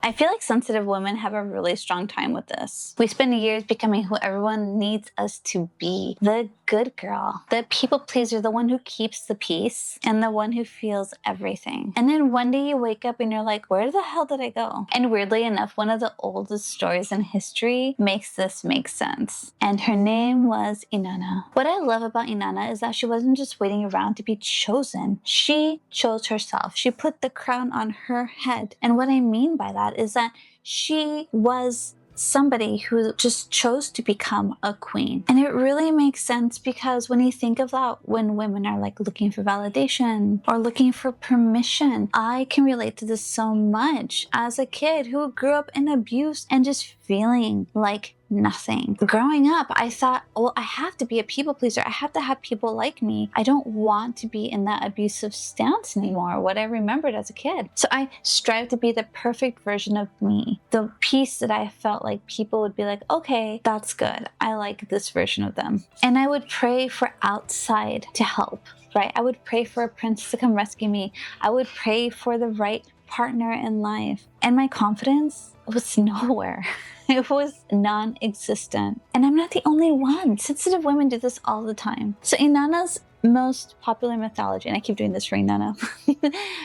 I feel like sensitive women have a really strong time with this. We spend years becoming who everyone needs us to be. The good girl, the people pleaser, the one who keeps the peace, and the one who feels everything. And then one day you wake up and you're like, where the hell did I go? And weirdly enough, one of the oldest stories in history makes this make sense. And her name was Inanna. What I love about Inanna is that she wasn't just waiting around to be chosen. She chose herself. She put the crown on her head. And what I mean by that is that she was somebody who just chose to become a queen. And it really makes sense because when you think of that, when women are like looking for validation or looking for permission, I can relate to this so much as a kid who grew up in abuse and just feeling like nothing. Growing up, I thought, well, I have to be a people pleaser. I have to have people like me. I don't want to be in that abusive stance anymore, what I remembered as a kid. So I strive to be the perfect version of me, the piece that I felt like people would be like, okay, that's good. I like this version of them. And I would pray for outside to help, right? I would pray for a prince to come rescue me. I would pray for the right partner in life. And my confidence was nowhere. It was non-existent. And I'm not the only one. Sensitive women do this all the time. So Inanna's most popular mythology, and I keep doing this for Inanna,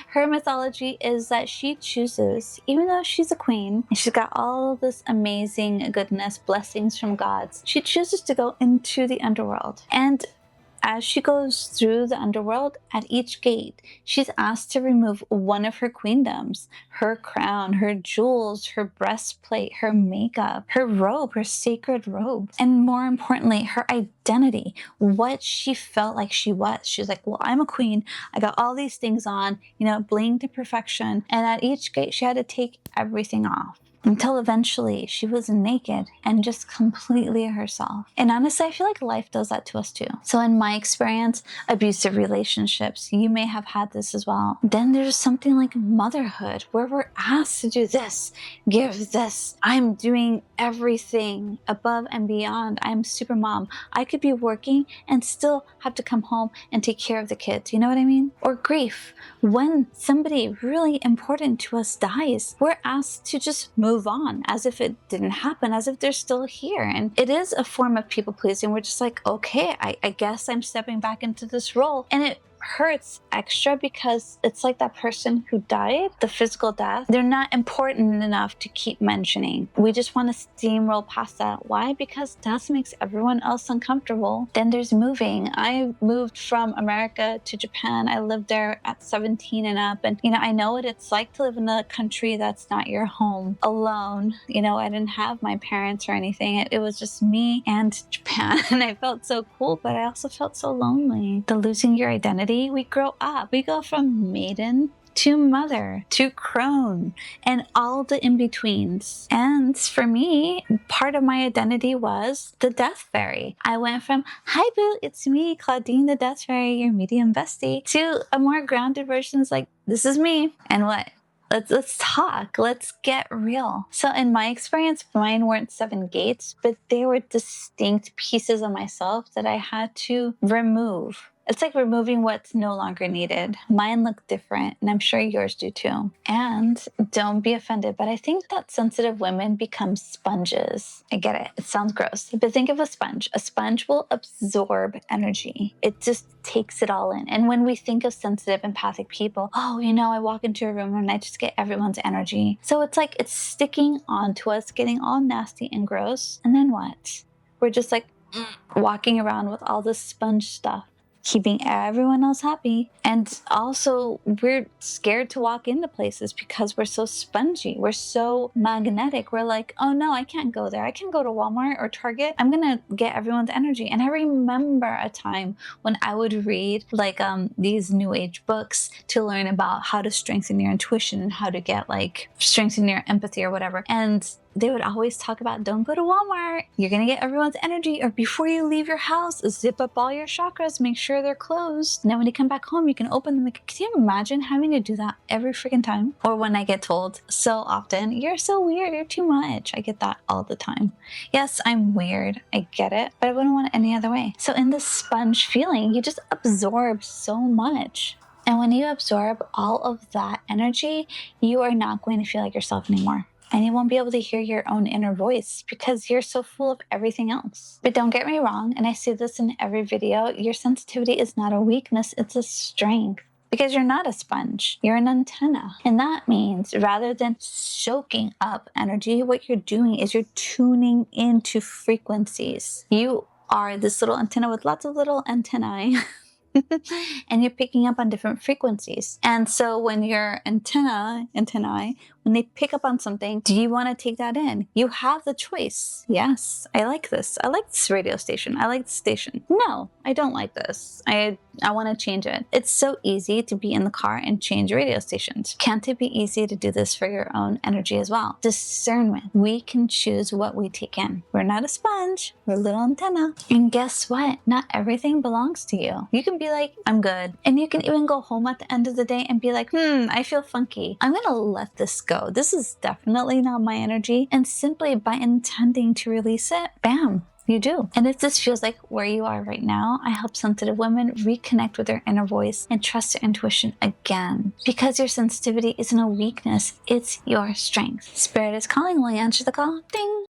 her mythology is that she chooses, even though she's a queen, and she's got all this amazing goodness, blessings from gods, she chooses to go into the underworld. And as she goes through the underworld, at each gate, she's asked to remove one of her queendoms, her crown, her jewels, her breastplate, her makeup, her robe, her sacred robe, and more importantly, her identity, what she felt like she was. She's like, well, I'm a queen. I got all these things on, bling to perfection. And at each gate, she had to take everything off, until eventually she was naked and just completely herself. And honestly, I feel like life does that to us too. So in my experience, abusive relationships, you may have had this as well. Then there's something like motherhood, where we're asked to do this, give this. I'm doing everything above and beyond. I'm super mom. I could be working and still have to come home and take care of the kids. You know what I mean? Or grief. When somebody really important to us dies, we're asked to just move on as if it didn't happen, as if they're still here. And it is a form of people pleasing. We're just like, okay, I guess I'm stepping back into this role. And it hurts extra because it's like that person who died, the physical death, they're not important enough to keep mentioning. We just want to steamroll past that. Why? Because death makes everyone else uncomfortable. Then there's moving. I moved from America to Japan. I lived there at 17 and up. And, I know what it's like to live in a country that's not your home alone. I didn't have my parents or anything. It was just me and Japan. And I felt so cool, but I also felt so lonely. The losing your identity. We grow up. We go from maiden to mother to crone and all the in-betweens. And for me, part of my identity was the death fairy. I went from, hi boo, it's me, Claudine the death fairy, your medium bestie, to a more grounded version. It's like, this is me. And what? Let's talk. Let's get real. So in my experience, mine weren't 7 gates, but they were distinct pieces of myself that I had to remove. It's like removing what's no longer needed. Mine look different, and I'm sure yours do too. And don't be offended, but I think that sensitive women become sponges. I get it. It sounds gross, but think of a sponge. A sponge will absorb energy. It just takes it all in. And when we think of sensitive, empathic people, I walk into a room and I just get everyone's energy. So it's like it's sticking onto us, getting all nasty and gross. And then what? We're just like walking around with all this sponge stuff, keeping everyone else happy. And also, we're scared to walk into places because we're so spongy. We're so magnetic. We're like, oh no, I can't go there. I can go to Walmart or Target. I'm gonna get everyone's energy. And I remember a time when I would read these new age books to learn about how to strengthen your intuition and how to get strengthen your empathy or whatever. And they would always talk about, don't go to Walmart. You're going to get everyone's energy. Or before you leave your house, zip up all your chakras, make sure they're closed. And then when you come back home, you can open them. Can you imagine having to do that every freaking time? Or when I get told so often, you're so weird, you're too much. I get that all the time. Yes, I'm weird. I get it, but I wouldn't want it any other way. So in this sponge feeling, you just absorb so much. And when you absorb all of that energy, you are not going to feel like yourself anymore. and you won't be able to hear your own inner voice because you're so full of everything else. But don't get me wrong, and I say this in every video, your sensitivity is not a weakness, it's a strength. Because you're not a sponge, you're an antenna. And that means rather than soaking up energy, what you're doing is you're tuning into frequencies. You are this little antenna with lots of little antennae. And you're picking up on different frequencies. And so when your antennae, when they pick up on something, do you want to take that in? You have the choice. Yes, I like this. I like this radio station. I like this station. No, I don't like this. I want to change it. It's so easy to be in the car and change radio stations. Can't it be easy to do this for your own energy as well? Discernment. We can choose what we take in. We're not a sponge. We're a little antenna. And guess what? Not everything belongs to you. You can be like, I'm good. And you can even go home at the end of the day and be like, I feel funky. I'm going to let this go. This is definitely not my energy. And simply by intending to release it, bam, you do. And if this feels like where you are right now, I help sensitive women reconnect with their inner voice and trust their intuition again. Because your sensitivity isn't a weakness, it's your strength. Spirit is calling. Will you answer the call? Ding.